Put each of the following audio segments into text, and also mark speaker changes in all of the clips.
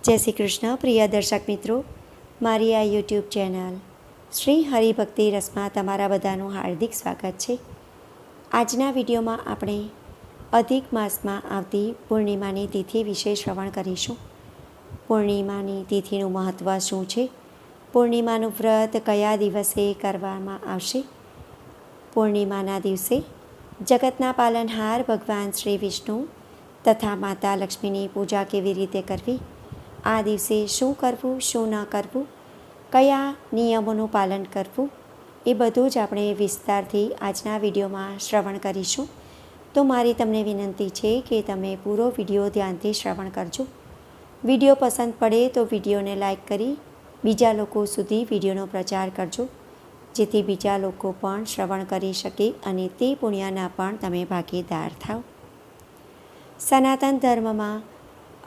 Speaker 1: જય શ્રી કૃષ્ણ પ્રિય દર્શક મિત્રો, મારી આ યુટ્યુબ ચેનલ શ્રી હરિભક્તિ રસમાં તમારા બધાનું હાર્દિક સ્વાગત છે. આજના વિડીયોમાં આપણે અધિક માસમાં આવતી પૂર્ણિમાની તિથિ વિશે શ્રવણ કરીશું. પૂર્ણિમાની તિથિનું મહત્ત્વ શું છે? પૂર્ણિમાનું વ્રત કયા દિવસે કરવામાં આવશે? પૂર્ણિમાના દિવસે જગતના પાલનહાર ભગવાન શ્રી વિષ્ણુ તથા માતા લક્ષ્મીની પૂજા કેવી રીતે કરવી, આ દિવસે શું કરવું, શું ન કરવું, કયા નિયમોનું પાલન કરવું, એ બધું જ આપણે વિસ્તારથી આજના વિડીયોમાં શ્રવણ કરીશું. તો મારી તમને વિનંતી છે કે તમે પૂરો વિડીયો ધ્યાનથી શ્રવણ કરજો. વિડીયો પસંદ પડે તો વિડીયોને લાઈક કરી બીજા લોકો સુધી વિડીયોનો પ્રચાર કરજો, જેથી બીજા લોકો પણ શ્રવણ કરી શકે અને તે પુણ્યના પણ તમે ભાગીદાર થાઓ. સનાતન ધર્મમાં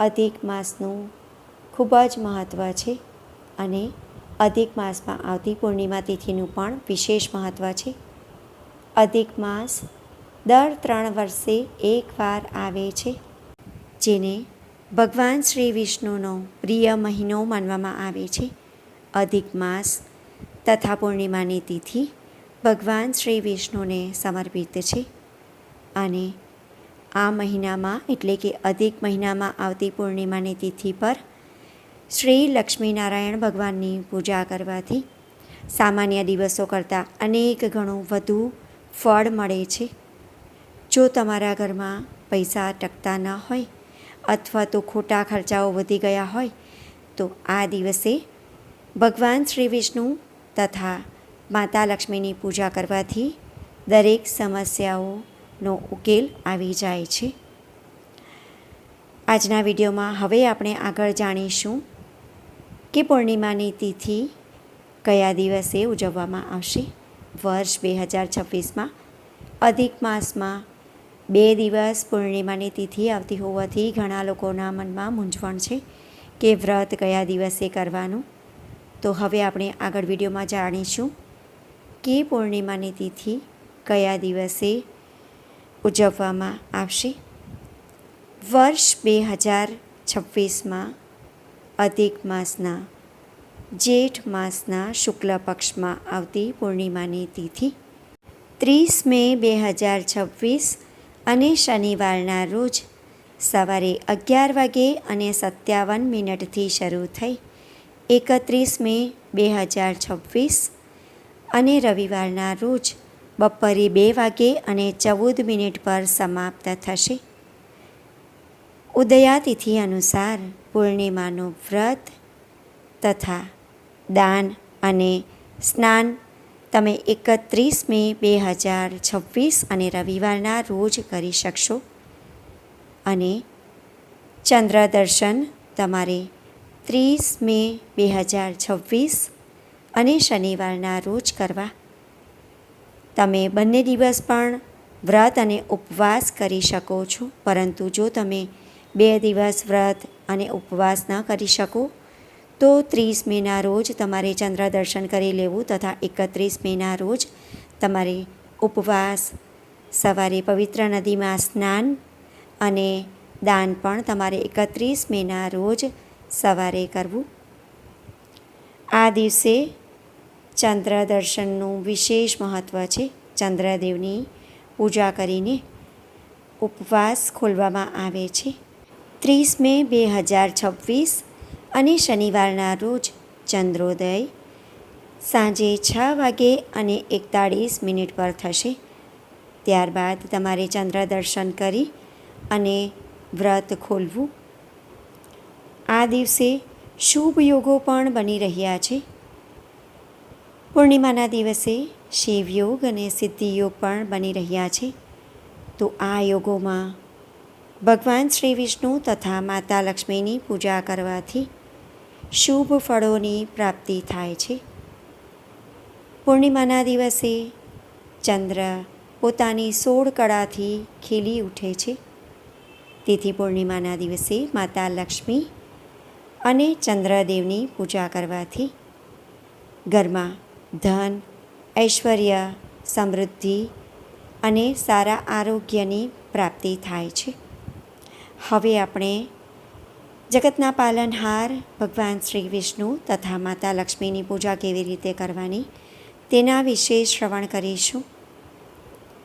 Speaker 1: અધિક માસનું ખૂબ જ મહત્ત્વ છે અને અધિક માસમાં આવતી પૂર્ણિમા તિથિનું પણ વિશેષ મહત્ત્વ છે. અધિક માસ દર 3 વર્ષે એકવાર આવે છે, જેને ભગવાન શ્રી વિષ્ણુનો પ્રિય મહિનો માનવામાં આવે છે. અધિક માસ તથા પૂર્ણિમાની તિથિ ભગવાન શ્રી વિષ્ણુને સમર્પિત છે અને આ મહિનામાં એટલે કે અધિક મહિનામાં આવતી પૂર્ણિમાની તિથિ પર શ્રી લક્ષ્મીનારાયણ ભગવાનની પૂજા કરવાથી સામાન્ય દિવસો કરતાં અનેક ગણું વધુ ફળ મળે છે. જો તમારા ઘરમાં પૈસા ટકતા ન હોય અથવા તો ખોટા ખર્ચાઓ વધી ગયા હોય તો આ દિવસે ભગવાન શ્રી વિષ્ણુ તથા માતા લક્ષ્મીની પૂજા કરવાથી દરેક સમસ્યાઓનો ઉકેલ આવી જાય છે. આજના વિડીયોમાં હવે આપણે આગળ જાણીશું કે પૂર્ણિમાની તિથિ કયા દિવસે ઉજવવામાં આવશે. વર્ષ 2026માં અધિક માસમાં 2 દિવસ પૂર્ણિમાની તિથિ આવતી હોવાથી ઘણા લોકોના મનમાં મૂંઝવણ છે કે વ્રત કયા દિવસે કરવાનું. તો હવે આપણે આગળ વિડીયોમાં જાણીશું કે પૂર્ણિમાની તિથિ કયા દિવસે ઉજવવામાં આવશે. વર્ષ 2026માં અધિક માસના જેઠ માસના શુક્લ પક્ષમાં આવતી પૂર્ણિમાની તિથિ 30 મે 2026 અને શનિવારના રોજ સવારે 11:57 શરૂ થઈ 31 મે 2026 અને રવિવારના રોજ બપોરે 2:14 પર સમાપ્ત થશે. ઉદયાતિથિ અનુસાર પૂર્ણિમાનું વ્રત તથા દાન અને સ્નાન તમે 31 મે 2026 અને રવિવારના રોજ કરી શકશો અને ચંદ્ર દર્શન તમારે 30 મે 2026 અને શનિવારના રોજ કરવા. તમે બંને દિવસ પણ વ્રત અને ઉપવાસ કરી શકો છો, પરંતુ જો તમે 2 દિવસ વ્રત અને ઉપવાસ ન કરી શકો તો 30 મેના રોજ તમારે ચંદ્ર દર્શન કરી લેવું તથા 31 મેના રોજ તમારે ઉપવાસ, સવારે પવિત્ર નદીમાં સ્નાન અને દાન પણ તમારે 31 મેના રોજ સવારે કરવું. આ દિવસે ચંદ્ર દર્શનનું વિશેષ મહત્ત્વ છે. ચંદ્રદેવની પૂજા કરીને ઉપવાસ ખોલવામાં આવે છે. 30 મે 2026 અને શનિવારના રોજ ચંદ્રોદય સાંજે 6:41 પર થશે. ત્યારબાદ તમારે ચંદ્ર દર્શન કરી અને વ્રત ખોલવું. આ દિવસે શુભ યોગો પણ બની રહ્યા છે. પૂર્ણિમાના દિવસે શિવયોગ અને સિદ્ધિયોગ પણ બની રહ્યા છે. તો આ યોગોમાં ભગવાન શ્રી વિષ્ણુ તથા માતા લક્ષ્મીની પૂજા કરવાથી શુભ ફળોની પ્રાપ્તિ થાય છે. પૂર્ણિમાના દિવસે ચંદ્ર પોતાની 16 કળાથી ખીલી ઉઠે છે. તેથી પૂર્ણિમાના દિવસે માતા લક્ષ્મી અને ચંદ્રદેવની પૂજા કરવાથી ઘરમાં ધન, ઐશ્વર્ય, સમૃદ્ધિ અને સારા આરોગ્યની પ્રાપ્તિ થાય છે. હવે આપણે જગતના પાલનહાર ભગવાન શ્રી વિષ્ણુ તથા માતા લક્ષ્મીની પૂજા કેવી રીતે કરવાની તેના વિશે શ્રવણ કરીશું.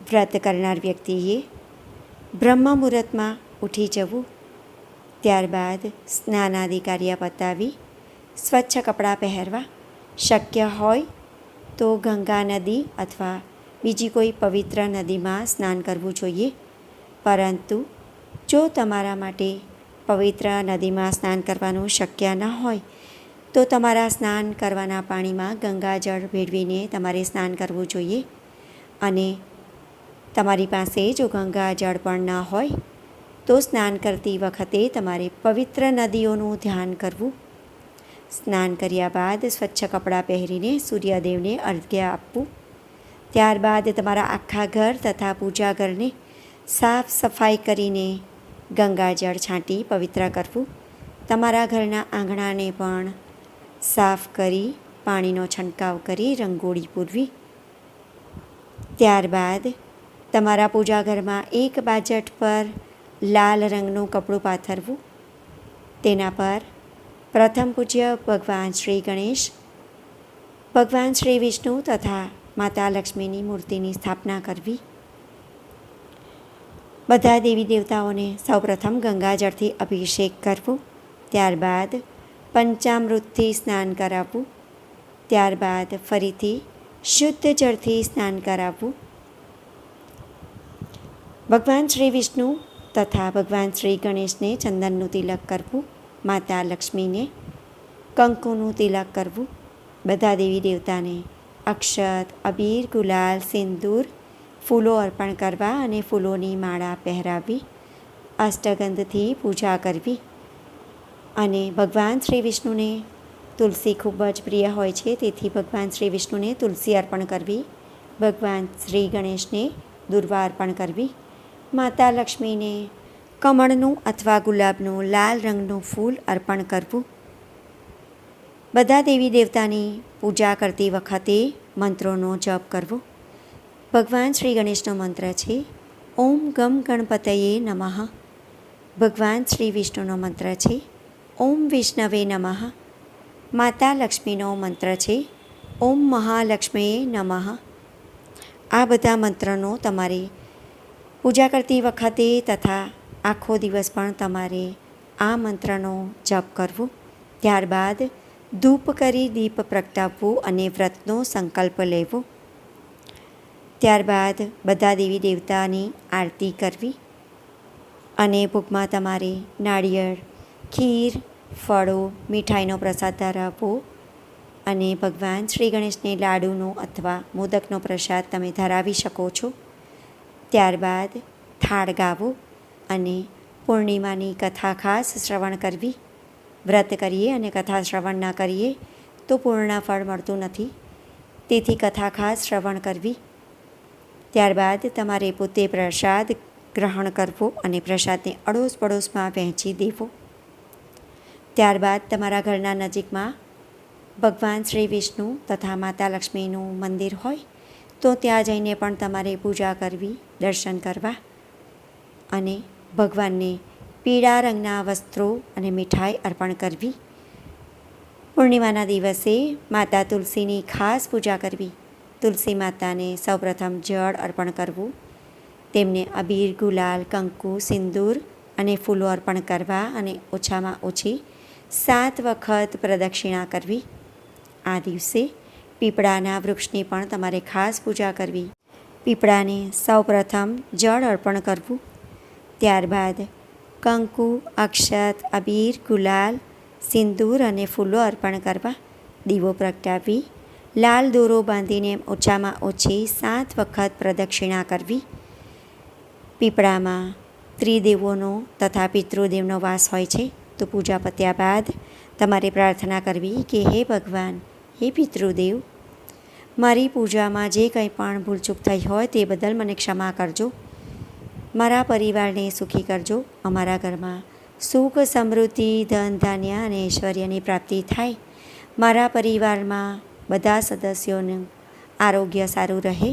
Speaker 1: વ્રત કરનાર વ્યક્તિએ બ્રહ્મ મુહૂર્તમાં ઉઠી જવું, ત્યારબાદ સ્નાનાદિ કાર્ય પતાવી સ્વચ્છ કપડાં પહેરવા, શક્ય હોય તો ગંગા નદી અથવા બીજી કોઈ પવિત્ર નદીમાં સ્નાન કરવું જોઈએ. પરંતુ જો તમારા માટે પવિત્ર નદીમાં સ્નાન કરવાનું શક્ય ન હોય તો તમારા સ્નાન કરવાના પાણીમાં ગંગાજળ ભેળવીને તમારે સ્નાન કરવું જોઈએ. અને તમારી પાસે જો ગંગાજળ પણ ન હોય તો સ્નાન કરતી વખતે તમારે પવિત્ર નદીઓનું ધ્યાન કરવું. સ્નાન કર્યા બાદ સ્વચ્છ કપડાં પહેરીને સૂર્યદેવને અર્ઘ્ય આપવું. ત્યારબાદ તમારા આખા ઘર તથા પૂજા ઘરને સાફ સફાઈ કરીને ગંગાજળ છાંટી પવિત્ર કરવું. તમારા ઘરના આંગણાને પણ સાફ કરી પાણીનો છંટકાવ કરી રંગોળી પૂરવી. ત્યારબાદ તમારા પૂજા ઘરમાં એક બાજટ પર લાલ રંગનું કપડું પાથરવું. તેના પર પ્રથમ પૂજ્ય ભગવાન શ્રી ગણેશ, ભગવાન શ્રી વિષ્ણુ તથા માતા લક્ષ્મીની મૂર્તિની સ્થાપના કરવી. બધા દેવી દેવતાઓને સૌપ્રથમ ગંગાજળથી અભિષેક કરવો. ત્યારબાદ પંચામૃતથી સ્નાન કરાવવું. ત્યારબાદ ફરીથી શુદ્ધ જળથી સ્નાન કરાવવું. ભગવાન શ્રી વિષ્ણુ તથા ભગવાન શ્રી ગણેશને ચંદનનું તિલક કરવું. માતા લક્ષ્મીને કંકુનું તિલક કરવું. બધા દેવી દેવતાને અક્ષત, અબીર, ગુલાલ, સિંદૂર, ફૂલો અર્પણ કરવા અને ફૂલોની માળા પહેરાવવી. અષ્ટગંધથી પૂજા કરવી. અને ભગવાન શ્રી વિષ્ણુને તુલસી ખૂબ જ પ્રિય હોય છે, તેથી ભગવાન શ્રી વિષ્ણુને તુલસી અર્પણ કરવી. ભગવાન શ્રી ગણેશને દુર્વા અર્પણ કરવી. માતા લક્ષ્મીને કમળનું અથવા ગુલાબનું લાલ રંગનું ફૂલ અર્પણ કરવું. બધા દેવી દેવતાની પૂજા કરતી વખતે મંત્રોનો જપ કરવો. ભગવાન શ્રી ગણેશનો મંત્ર છે ઓમ ગમ ગણપતયે નમઃ. ભગવાન શ્રી વિષ્ણુનો મંત્ર છે ઓમ વિષ્ણવે નમઃ. માતા લક્ષ્મીનો મંત્ર છે ઓમ મહાલક્ષ્મીએ નમઃ. આ બધા મંત્રનો તમારે પૂજા કરતી વખતે તથા આખો દિવસ પણ તમારે આ મંત્રનો જપ કરવો. ત્યારબાદ ધૂપ કરી દીપ પ્રગટાવવું અને વ્રતનો સંકલ્પ લેવો. ત્યારબાદ બધા દેવી દેવતાની આરતી કરવી. અને ભોગમાં તમારે નાળિયેર, ખીર, ફળો, મીઠાઈનો પ્રસાદ ધરાવવો. અને ભગવાન શ્રી ગણેશને લાડુનો અથવા મોદકનો પ્રસાદ તમે ધરાવી શકો છો. ત્યારબાદ થાળ ગાવો અને પૂર્ણિમાની કથા ખાસ શ્રવણ કરવી. વ્રત કરીએ અને કથા શ્રવણ ન કરીએ તો પૂર્ણ ફળ મળતું નથી, તેથી કથા ખાસ શ્રવણ કરવી. ત્યારબાદ તમારે પોતે પ્રસાદ ગ્રહણ કરવો અને પ્રસાદને અડોશ પડોશમાં વહેંચી દેવો. ત્યારબાદ તમારા ઘરના નજીકમાં ભગવાન શ્રી વિષ્ણુ તથા માતા લક્ષ્મીનું મંદિર હોય તો ત્યાં જઈને પણ તમારે પૂજા કરવી, દર્શન કરવા. અને ભગવાનને પીળા રંગના વસ્ત્રો અને મીઠાઈ અર્પણ કરવી. પૂર્ણિમાના દિવસે માતા તુલસીની ખાસ પૂજા કરવી. તુલસી માતાને સૌપ્રથમ જળ અર્પણ કરવું. તેમને અબીર, ગુલાલ, કંકુ, સિંદૂર અને ફૂલો અર્પણ કરવા અને ઓછામાં ઓછી 7 વખત પ્રદક્ષિણા કરવી. આ દિવસે પીપળાના વૃક્ષની પણ તમારે ખાસ પૂજા કરવી. પીપળાને સૌપ્રથમ જળ અર્પણ કરવું. ત્યારબાદ કંકુ, અક્ષત, અબીર, ગુલાલ, સિંદૂર અને ફૂલો અર્પણ કરવા. દીવો પ્રગટાવી લાલ દોરો બાંધીને ઓછામાં ઓછી 7 વખત પ્રદક્ષિણા કરવી. પીપળામાં ત્રિદેવોનો તથા પિતૃદેવનો વાસ હોય છે, તો પૂજા પત્યા બાદ તમારે પ્રાર્થના કરવી કે હે ભગવાન, હે પિતૃદેવ, મારી પૂજામાં જે કંઈ પણ ભૂલચૂક થઈ હોય તે બદલ મને ક્ષમા કરજો. મારા પરિવારને સુખી કરજો. અમારા ઘરમાં સુખ, સમૃદ્ધિ, ધન, ધાન્ય અને ઐશ્વર્યની પ્રાપ્તિ થાય. મારા પરિવારમાં બધા સદસ્યોનું આરોગ્ય સારું રહે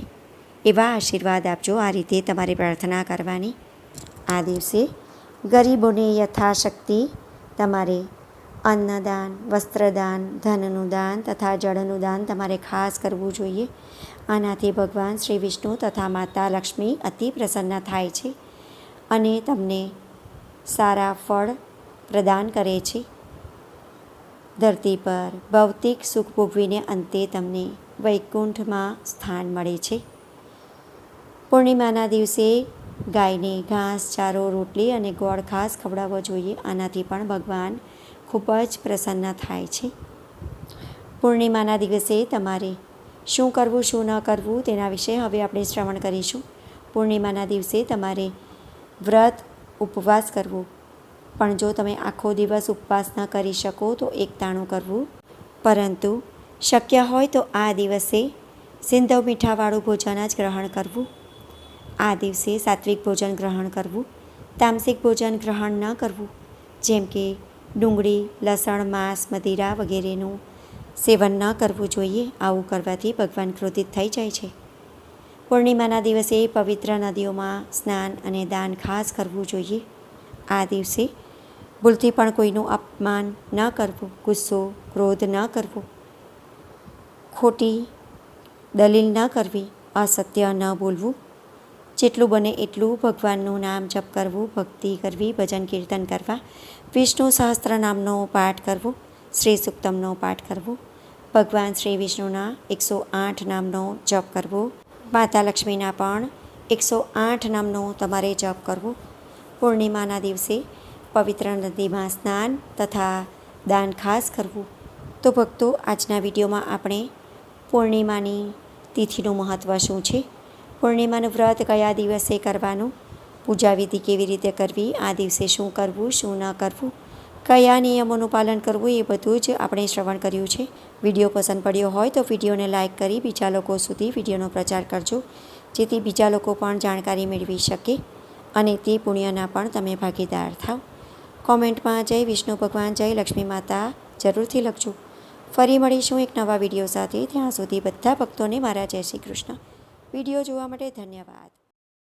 Speaker 1: એવા આશીર્વાદ આપજો. આ રીતે તમારે પ્રાર્થના કરવાની. આ દિવસે ગરીબોને યથાશક્તિ તમારે અન્નદાન, વસ્ત્રદાન, ધનનું દાન તથા જળનું દાન તમારે ખાસ કરવું જોઈએ. આનાથી ભગવાન શ્રી વિષ્ણુ તથા માતા લક્ષ્મી અતિ પ્રસન્ન થાય છે અને તમને સારા ફળ પ્રદાન કરે છે. ધરતી પર ભૌતિક સુખ ભોગવીને અંતે તમને વૈકુંઠમાં સ્થાન મળે છે. પૂર્ણિમાના દિવસે ગાયને ઘાસ, ચારો, રોટલી અને ગોળ ખાસ ખવડાવવો જોઈએ. આનાથી પણ ભગવાન ખૂબ જ પ્રસન્ન થાય છે. પૂર્ણિમાના દિવસે તમારે શું કરવું, શું ન કરવું તેના વિશે હવે આપણે શ્રવણ કરીશું. પૂર્ણિમાના દિવસે તમારે વ્રત, ઉપવાસ કરવું, પણ જો તમે આખો દિવસ ઉપવાસ ન કરી શકો તો એકટાણું કરવું. પરંતુ શક્ય હોય તો આ દિવસે સિંધવ મીઠાવાળું ભોજન જ ગ્રહણ કરવું. આ દિવસે સાત્વિક ભોજન ગ્રહણ કરવું, તામસિક ભોજન ગ્રહણ ન કરવું, જેમ કે ડુંગળી, લસણ, માંસ, મદિરા વગેરેનું સેવન ન કરવું જોઈએ. આવું કરવાથી ભગવાન ક્રોધિત થઈ જાય છે. પૂર્ણિમાના દિવસે પવિત્ર નદીઓમાં સ્નાન અને દાન ખાસ કરવું જોઈએ. આ દિવસે ભૂલથી પણ કોઈનું અપમાન ન કરવું, ગુસ્સો, ક્રોધ ન કરવો, ખોટી દલીલ ન કરવી, અસત્ય ન બોલવું. જેટલું બને એટલું ભગવાનનું નામ જપ કરવું, ભક્તિ કરવી, ભજન કીર્તન કરવા, વિષ્ણુ સહસ્ત્ર નામનો પાઠ કરવો, શ્રી સુક્તમનો પાઠ કરવો, ભગવાન શ્રી વિષ્ણુના 108 નામનો જપ કરવો, માતા લક્ષ્મીના પણ 108 નામનો તમારે જપ કરવો. પૂર્ણિમાના દિવસે પવિત્ર નદીમાં સ્નાન તથા દાન ખાસ કરવું. તો ભક્તો, આજના વિડીયોમાં આપણે પૂર્ણિમાની તિથિનું મહત્ત્વ શું છે, પૂર્ણિમાનું વ્રત કયા દિવસે કરવાનું, પૂજા વિધિ કેવી રીતે કરવી, આ દિવસે શું કરવું, શું ન કરવું, કયા નિયમોનું પાલન કરવું, એ બધું જ આપણે શ્રવણ કર્યું છે. વિડીયો પસંદ પડ્યો હોય તો વિડીયોને લાઇક કરી બીજા લોકો સુધી વિડીયોનો પ્રચાર કરજો, જેથી બીજા લોકો પણ જાણકારી મેળવી શકે અને તે પુણ્યના પણ તમે ભાગીદાર થાવ. કોમેન્ટમાં જય વિષ્ણુ ભગવાન, જય લક્ષ્મી માતા જરૂરથી લખજો. ફરી મળીશું એક નવા વિડીયો સાથે. ત્યાં સુધી બધા ભક્તોને મારા જય શ્રી કૃષ્ણ. વિડીયો જોવા માટે ધન્યવાદ.